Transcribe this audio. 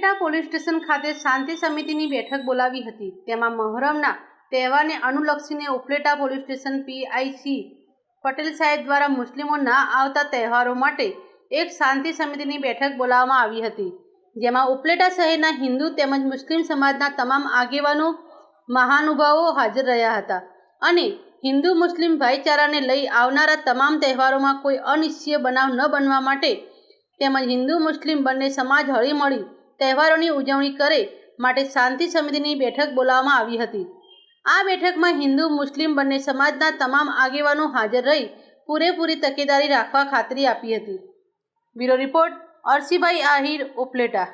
Upleta police station ખાતે શાંતિ સમિતિની બેઠક બોલાવી હતી। તેમાં મહોરમના તહેવારને અનુલક્ષીને Upleta police station PI Patel સાહેબ દ્વારા મુસ્લિમો ના આવતા તહેવારો માટે એક શાંતિ સમિતિની બેઠક બોલાવવામાં આવી હતી, જેમાં ઉપલેટા શહેરના હિન્દુ તેમજ મુસ્લિમ સમાજના તમામ આગેવાનો મહાનુભાવો હાજર રહ્યા હતા અને હિન્દુ મુસ્લિમ ભાઈચારાને લઈ આવનારા તમામ તહેવારોમાં કોઈ અનિચ્છનીય બનાવ ન બનવા માટે તેમજ હિન્દુ મુસ્લિમ બંને સમાજ હળીમળી તહેવારોની ઉજવણી કરે માટે શાંતિ સમિતિની બેઠક બોલાવવામાં આવી હતી। આ બેઠકમાં હિન્દુ મુસ્લિમ બંને સમાજના તમામ આગેવાનો હાજર રહી પૂરેપૂરી તકેદારી રાખવા ખાતરી આપી હતી। Bureau report Arsibhai Ahir, Upleta.